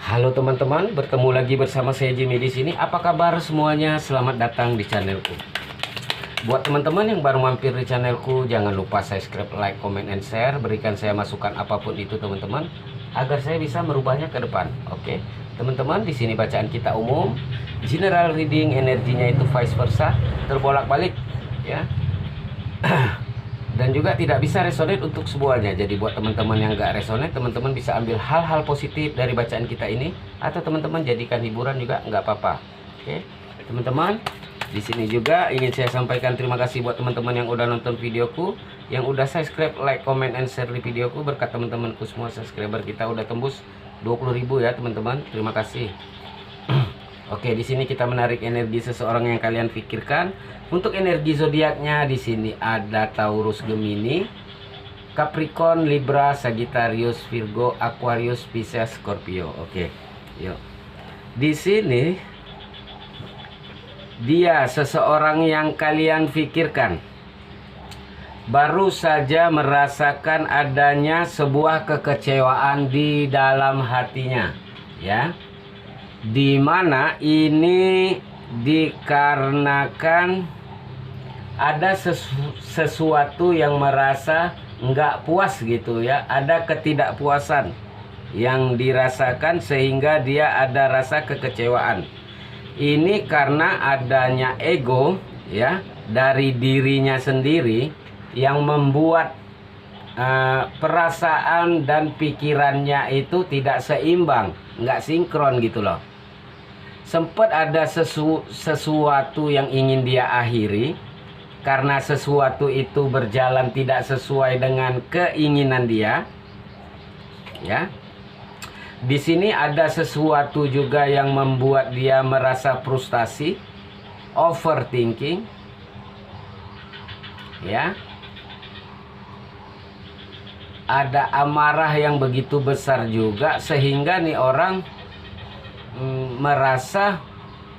Halo teman-teman, bertemu lagi bersama saya Jimmy di sini. Apa kabar semuanya? Selamat datang di channelku. Buat teman-teman yang baru mampir di channelku, jangan lupa subscribe, like, comment, and share. Berikan saya masukan apapun itu teman-teman, agar saya bisa merubahnya ke depan. Oke, teman-teman, di sini bacaan kita umum, general reading, energinya itu vice versa, terbolak-balik, ya. Dan juga tidak bisa resonate untuk semuanya. Jadi buat teman-teman yang nggak resonate, teman-teman bisa ambil hal-hal positif dari bacaan kita ini, atau teman-teman jadikan hiburan juga nggak apa-apa. Oke, teman-teman, di sini juga ingin saya sampaikan terima kasih buat teman-teman yang udah nonton videoku, yang udah subscribe, like, comment, and share di videoku. Berkat teman-temanku semua, subscriber kita udah tembus 20.000 ya teman-teman. Terima kasih. Oke, di sini kita menarik energi seseorang yang kalian pikirkan. Untuk energi zodiaknya di sini ada Taurus, Gemini, Capricorn, Libra, Sagittarius, Virgo, Aquarius, Pisces, Scorpio. Oke, yuk. Di sini dia seseorang yang kalian pikirkan baru saja merasakan adanya sebuah kekecewaan di dalam hatinya, ya. Dimana ini dikarenakan ada sesuatu yang merasa nggak puas gitu ya, ada ketidakpuasan yang dirasakan sehingga dia ada rasa kekecewaan. Ini karena adanya ego ya dari dirinya sendiri yang membuat perasaan dan pikirannya itu tidak seimbang, nggak sinkron gitu loh. Sempat ada sesuatu yang ingin dia akhiri karena sesuatu itu berjalan tidak sesuai dengan keinginan dia. Ya. Di sini ada sesuatu juga yang membuat dia merasa frustasi, overthinking. Ya. Ada amarah yang begitu besar juga sehingga nih orang merasa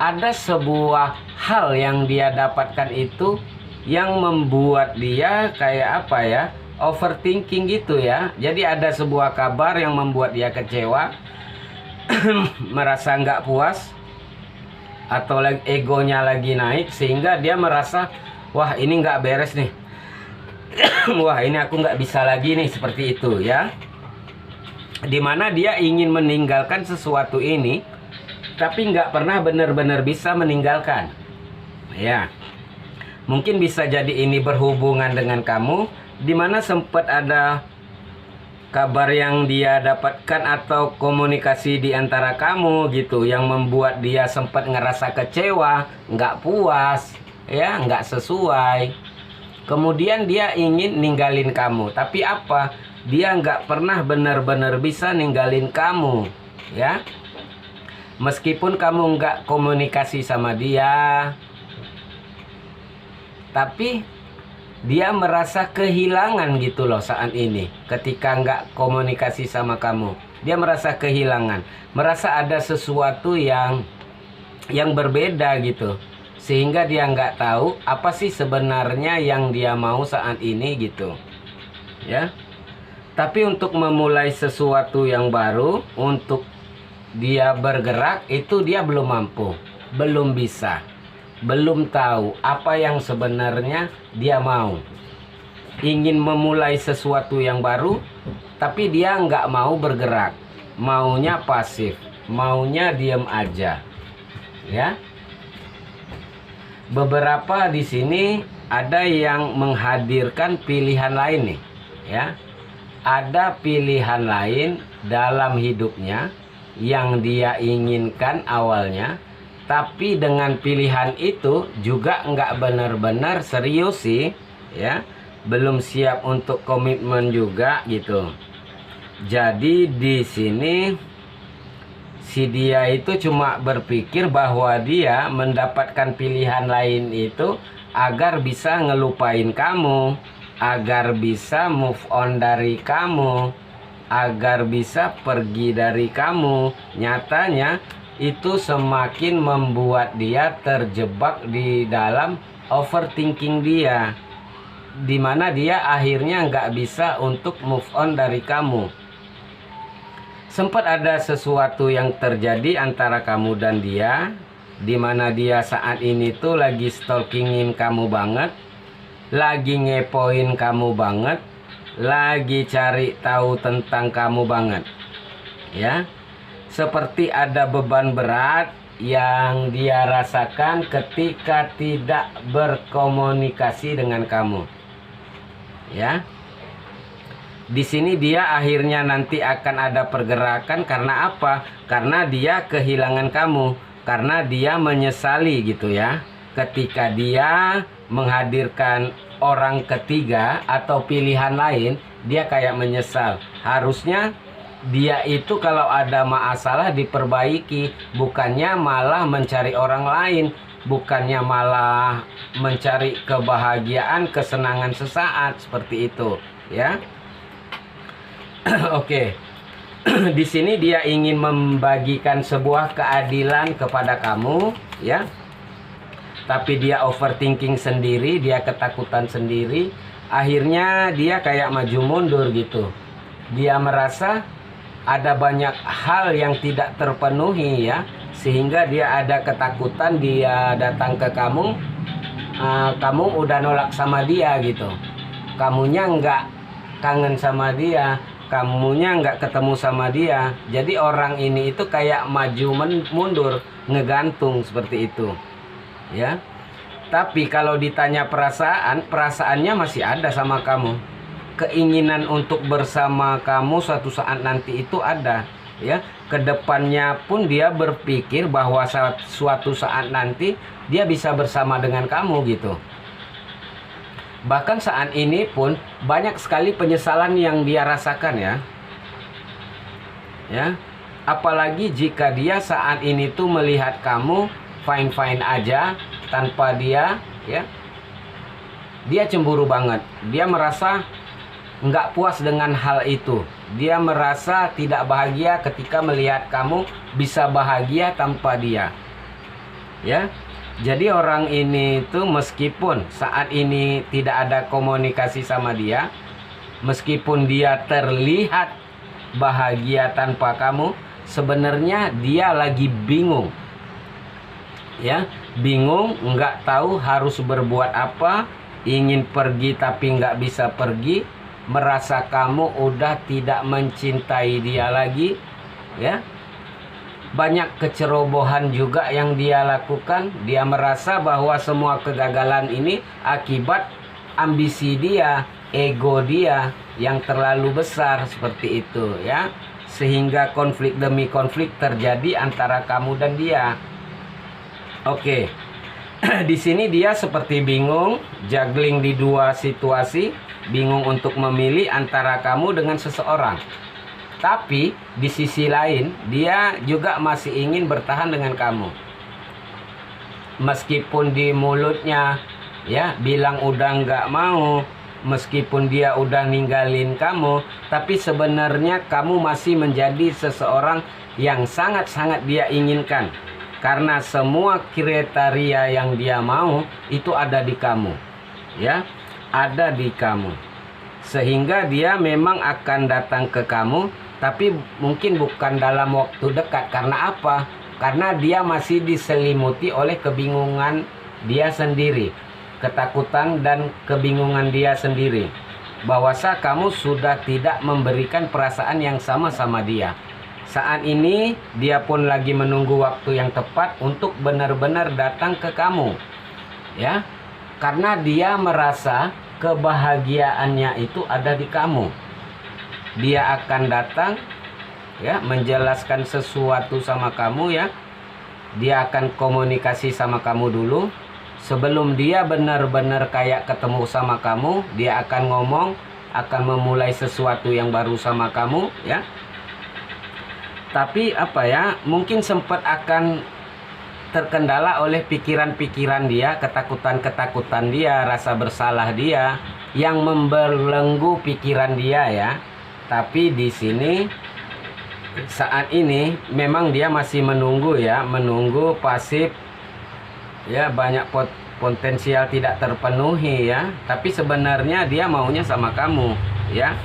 ada sebuah hal yang dia dapatkan itu yang membuat dia kayak apa ya, overthinking gitu ya. Jadi ada sebuah kabar yang membuat dia kecewa, merasa nggak puas, atau egonya lagi naik sehingga dia merasa wah ini nggak beres nih. Wah ini aku nggak bisa lagi nih, seperti itu ya. Dimana dia ingin meninggalkan sesuatu ini tapi nggak pernah benar-benar bisa meninggalkan. Ya, mungkin bisa jadi ini berhubungan dengan kamu, dimana sempat ada kabar yang dia dapatkan atau komunikasi di antara kamu gitu, yang membuat dia sempat ngerasa kecewa, nggak puas, ya, nggak sesuai. Kemudian dia ingin ninggalin kamu, tapi apa? Dia nggak pernah benar-benar bisa ninggalin kamu, ya. Meskipun kamu nggak komunikasi sama dia, tapi dia merasa kehilangan gitu loh saat ini. Ketika nggak komunikasi sama kamu, dia merasa kehilangan, merasa ada sesuatu yang berbeda gitu, sehingga dia nggak tahu apa sih sebenarnya yang dia mau saat ini gitu, ya. Tapi untuk memulai sesuatu yang baru, untuk dia bergerak itu dia belum mampu, belum bisa, belum tahu apa yang sebenarnya dia mau. Ingin memulai sesuatu yang baru, tapi dia nggak mau bergerak, maunya pasif, maunya diam aja, ya. Beberapa di sini ada yang menghadirkan pilihan lain nih, ya. Ada pilihan lain dalam hidupnya yang dia inginkan awalnya, tapi dengan pilihan itu juga nggak benar-benar serius sih, ya, belum siap untuk komitmen juga gitu. Jadi di sini si dia itu cuma berpikir bahwa dia mendapatkan pilihan lain itu agar bisa ngelupain kamu, agar bisa move on dari kamu, agar bisa pergi dari kamu. Nyatanya itu semakin membuat dia terjebak di dalam overthinking dia, dimana dia akhirnya nggak bisa untuk move on dari kamu. sempat ada sesuatu yang terjadi antara kamu dan dia, di mana dia saat ini tuh lagi stalkingin kamu banget, lagi ngepoin kamu banget, lagi cari tahu tentang kamu banget, ya. Seperti ada beban berat yang dia rasakan ketika tidak berkomunikasi dengan kamu, ya. Di sini dia akhirnya nanti akan ada pergerakan. Karena apa? Karena dia kehilangan kamu, karena dia menyesali gitu ya, ketika dia menghadirkan orang ketiga atau pilihan lain. Dia kayak menyesal. Harusnya dia itu kalau ada masalah diperbaiki, bukannya malah mencari orang lain, bukannya malah mencari kebahagiaan, kesenangan sesaat seperti itu, ya. Oke. Di sini dia ingin membagikan sebuah keadilan kepada kamu, ya. Tapi dia overthinking sendiri, dia ketakutan sendiri. Akhirnya dia kayak maju mundur gitu. Dia merasa ada banyak hal yang tidak terpenuhi, ya. Sehingga dia ada ketakutan, dia datang ke kamu. Kamu udah nolak sama dia gitu. Kamunya nggak kangen sama dia, kamunya nggak ketemu sama dia. Jadi orang ini itu kayak maju mundur, ngegantung seperti itu, ya. Tapi kalau ditanya perasaan, perasaannya masih ada sama kamu. Keinginan untuk bersama kamu suatu saat nanti itu ada, ya. Kedepannya pun dia berpikir bahwa suatu saat nanti dia bisa bersama dengan kamu gitu. Bahkan saat ini pun banyak sekali penyesalan yang dia rasakan, ya. Ya. Apalagi jika dia saat ini tuh melihat kamu fine-fine aja tanpa dia, ya. Dia cemburu banget. Dia merasa nggak puas dengan hal itu. Dia merasa tidak bahagia ketika melihat kamu bisa bahagia tanpa dia, ya. Jadi orang ini tuh meskipun saat ini tidak ada komunikasi sama dia, meskipun dia terlihat bahagia tanpa kamu, sebenarnya dia lagi bingung, ya. Bingung, nggak tahu harus berbuat apa, ingin pergi tapi nggak bisa pergi, merasa kamu udah tidak mencintai dia lagi, ya. Banyak kecerobohan juga yang dia lakukan. Dia merasa bahwa semua kegagalan ini akibat ambisi dia, ego dia yang terlalu besar seperti itu, ya. Sehingga konflik demi konflik terjadi antara kamu dan dia. Oke. Di sini dia seperti bingung, juggling di dua situasi, bingung untuk memilih antara kamu dengan seseorang. Tapi di sisi lain dia juga masih ingin bertahan dengan kamu. Meskipun di mulutnya, ya, bilang udah nggak mau, meskipun dia udah ninggalin kamu, tapi sebenarnya kamu masih menjadi seseorang yang sangat-sangat dia inginkan. Karena semua kriteria yang dia mau itu ada di kamu, ya, ada di kamu. Sehingga dia memang akan datang ke kamu, tapi mungkin bukan dalam waktu dekat. Karena apa? Karena dia masih diselimuti oleh kebingungan dia sendiri, ketakutan dan kebingungan dia sendiri, bahwasa kamu sudah tidak memberikan perasaan yang sama sama dia. Saat ini dia pun lagi menunggu waktu yang tepat untuk benar-benar datang ke kamu, ya. Karena dia merasa kebahagiaannya itu ada di kamu. Dia akan datang, ya, menjelaskan sesuatu sama kamu, ya. Dia akan komunikasi sama kamu dulu. Sebelum dia benar-benar kayak ketemu sama kamu, dia akan ngomong, akan memulai sesuatu yang baru sama kamu, ya. Tapi apa ya, mungkin sempat akan terkendala oleh pikiran-pikiran dia, ketakutan-ketakutan dia, rasa bersalah dia yang membelenggu pikiran dia, ya. Tapi di sini saat ini memang dia masih menunggu, ya, menunggu pasif, ya. Banyak potensial tidak terpenuhi, ya. Tapi sebenarnya dia maunya sama kamu, ya.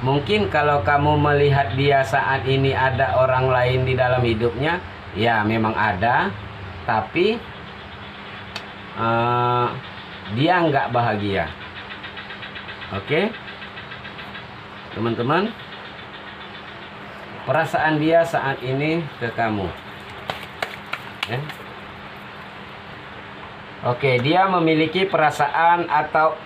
Mungkin kalau kamu melihat dia saat ini ada orang lain di dalam hidupnya, ya memang ada, tapi dia nggak bahagia. Oke, teman-teman, perasaan dia saat ini ke kamu, ya. Oke, dia memiliki perasaan atau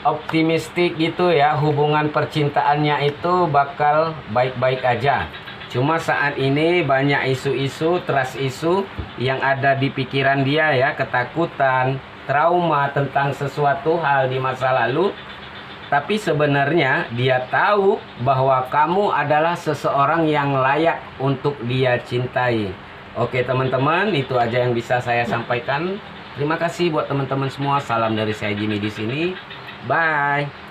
optimistik gitu ya, hubungan percintaannya itu bakal baik-baik aja. Cuma saat ini banyak isu-isu, trust isu yang ada di pikiran dia ya, ketakutan, trauma tentang sesuatu hal di masa lalu. Tapi sebenarnya dia tahu bahwa kamu adalah seseorang yang layak untuk dia cintai. Oke teman-teman, itu aja yang bisa saya sampaikan. Terima kasih buat teman-teman semua. Salam dari saya Jimmy di sini. Bye.